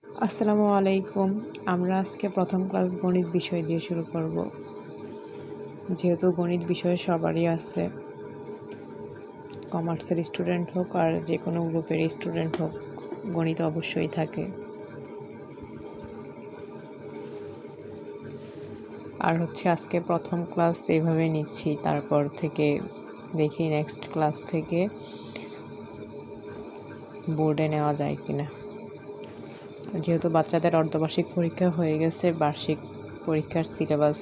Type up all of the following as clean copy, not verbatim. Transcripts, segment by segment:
আসসালামু আলাইকুম। আমরা আজকে প্রথম ক্লাস গণিত বিষয় দিয়ে শুরু করব। যেহেতু গণিত বিষয় সবারই আছে, কমার্সের স্টুডেন্ট হোক আর যে কোনো গ্রুপের স্টুডেন্ট হোক, গণিত অবশ্যই থাকে। আর আজকে প্রথম ক্লাস এইভাবে নিচ্ছি, তারপর থেকে দেখি নেক্সট ক্লাস থেকে বোর্ডে নেওয়া যায় কিনা। যেহেতু বাচ্চাদের অর্ধবার্ষিক পরীক্ষা হয়ে গেছে, বার্ষিক পরীক্ষার সিলেবাস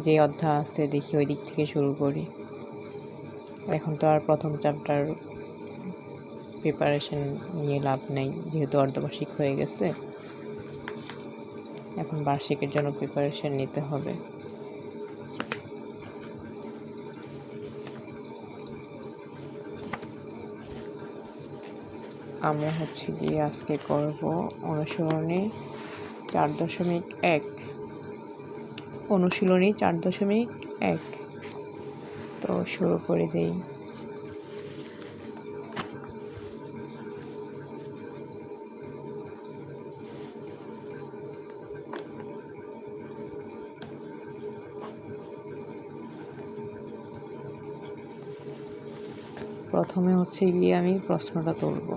যে অধ্যায় আছে দেখি ওই দিক থেকে শুরু করি। এখন তো আর প্রথম চ্যাপ্টার প্রিপারেশন নিয়ে লাভ নেই, যেহেতু অর্ধবার্ষিক হয়ে গেছে। এখন বার্ষিকের জন্য প্রিপারেশন নিতে হবে। আমরা গিয়ে আজকে করব অনুশীলনী 4.1। অনুশীলনী 4.1। তো শুরু করে দেই। প্রথমে গিয়ে আমি প্রশ্নটা তুলব।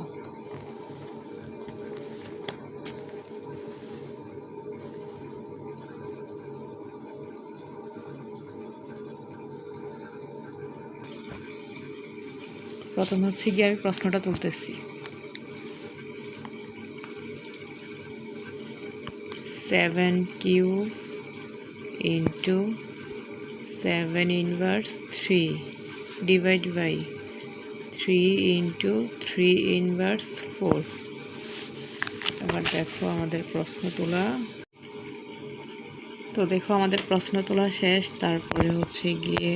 প্রথম গিয়ে আমি প্রশ্নটা তুলতেছি। 7 cube into 7 inverse 3 divide by 3 into 3 inverse 4। এবার দেখো আমাদের প্রশ্ন তোলা। তো দেখো আমাদের প্রশ্ন তোলা শেষ। তারপরে গিয়ে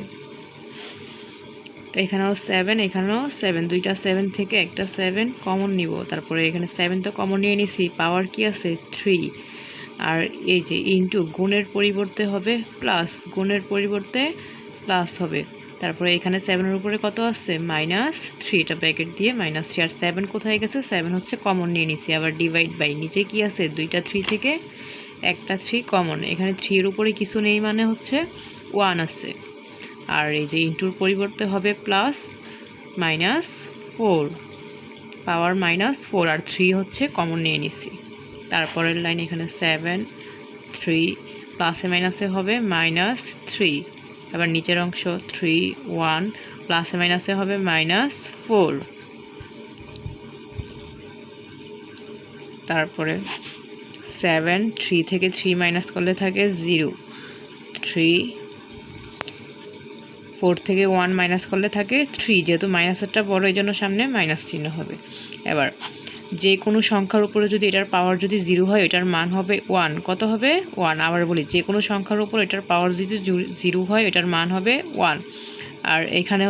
এখানেও 7, এখানেও 7, দুইটা 7 থেকে একটা 7 কমন নিব। তারপরে এখানে 7 তো কমন নিয়ে নিছি, পাওয়ার কি আছে 3। আর এই যে ইন্টু, গুণের পরিবর্তে হবে প্লাস, গুণের পরিবর্তে প্লাস হবে। তারপরে এখানে 7-এর উপরে কত আছে -3, এটা ব্র্যাকেট দিয়ে -3। আর 7 কোথায় গেছে, 7 কমন নিয়ে নিছি। আবার ডিভাইড বাই, নিচে কি আছে দুইটা 3 থেকে একটা 3 কমন। এখানে 3-এর উপরে কিছু নেই, মানে 1 আছে। আর এই যে ইন্টুর পরিবর্তে হবে প্লাস -4, পাওয়ার -4। আর 3 কমন নিয়ে নিছি। তারপরের লাইন এখানে 7, 3, প্লাসে মাইনাসে হবে -3। আবার নিচের অংশ 3, 1, প্লাসে মাইনাসে হবে -4। তারপরে 7, 3 থেকে 3 মাইনাস করলে থাকে 0, 3, 4 থেকে 1 মাইনাস করলে থাকে 3। যেহেতু মাইনাসেরটা বড়, এই জন্য সামনে মাইনাস চিহ্ন হবে। এবার যে কোনো সংখ্যার উপরে যদি এটার পাওয়ার যদি 0 হয়, এটার মান হবে 1। কত হবে 1। আবার বলি, যে কোনো সংখ্যার উপর এটার পাওয়ার যদি 0 হয়, এটার মান হবে 1। আর এখানে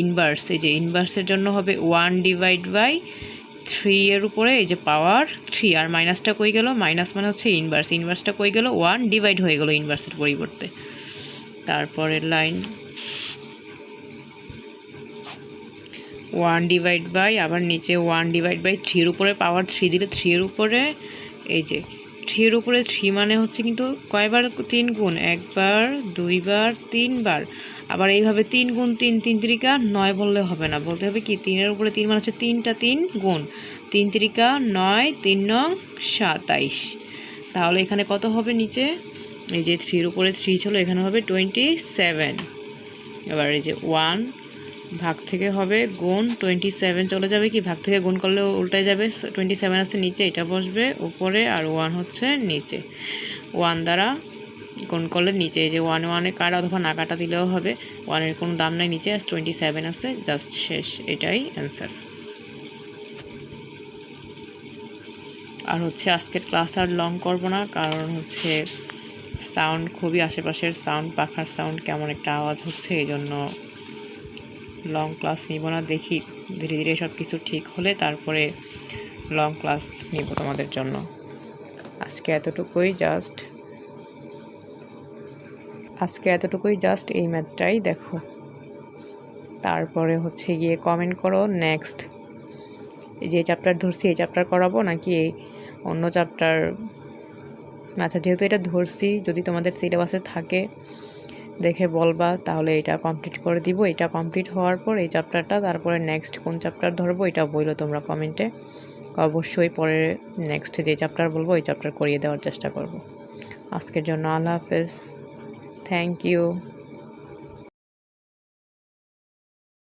ইনভার্স, এই যে ইনভার্সের জন্য হবে 1 ডিভাইড বাই 3 এর উপরে এই যে পাওয়ার 3। আর মাইনাসটা কই গেল, মাইনাস মানে ইনভার্স, ইনভার্সটা কই গেল, 1 ডিভাইড হয়ে গেল ইনভার্সের পরিবর্তে। তারপরের লাইন 1 ডিভাইড বাই, আবার নিচে 1 ডিভাইড বাই 3-এর উপরে পাওয়ার 3 দিলে 3-এর উপরে এই যে 3-এর উপরে 3 মানে কিন্তু কয়বার 3 গুণ, একবার, দুইবার, 3 বার। আবার এইভাবে 3 গুণ 3, 3 তিরিকা 9 বললে হবে না, বলতে হবে কি 3-এর উপরে 3 মানে 3টা 3 গুণ 3 তিরিকা 9, 3 নং 27। তাহলে এখানে কত হবে নিচে, এই যে 3-এর উপরে 3 ছিল, এখানে হবে 27। এবার এই যে 1 ভাগ থেকে হবে গুণ 27, চলে যাবে কি ভাগ থেকে গুণ করলে উল্টায় যাবে। 27 আছে নিচে, এটা বসবে উপরে, আর 1 নিচে। 1 দ্বারা গুণ করলে নিচে, এই যে 1 কাটা অথবা না কাটা দিলেও হবে। 1-এর কোনো দাম নাই, নিচে 27 আছে, জাস্ট শেষ। এটাই অ্যান্সার। আর আজকের ক্লাস আর লং করব না, কারণ সাউন্ড খুবই, আশেপাশের সাউন্ড, পাখার সাউন্ড, কেমন একটা আওয়াজ হচ্ছে, এই জন্য লং ক্লাস নিব না। দেখি ধীরে ধীরে সব কিছু ঠিক হলে তারপরে লং ক্লাস নিব তোমাদের জন্য। আজকে এতটুকুই জাস্ট এই ম্যাথটাই দেখো। তারপরে গিয়ে কমেন্ট করো নেক্সট যে চ্যাপ্টার ধরছি এই চ্যাপ্টার করাবো নাকি অন্য চ্যাপ্টার, আচ্ছা যেহেতু এটা ধরছি, যদি তোমাদের সিলেবাসে থাকে দেখে বলবা, তাহলে এটা কমপ্লিট করে দিব। এটা কমপ্লিট হওয়ার পর এই চ্যাপ্টারটা, তারপরে নেক্সট কোন চ্যাপ্টার ধরবো এটা বললো তোমরা কমেন্টে। অবশ্যই পরে নেক্সট যে চ্যাপ্টার বলবো ওই চ্যাপ্টার করিয়ে দেওয়ার চেষ্টা করব। আজকের জন্য আল্লাহ হাফেজ, থ্যাংক ইউ।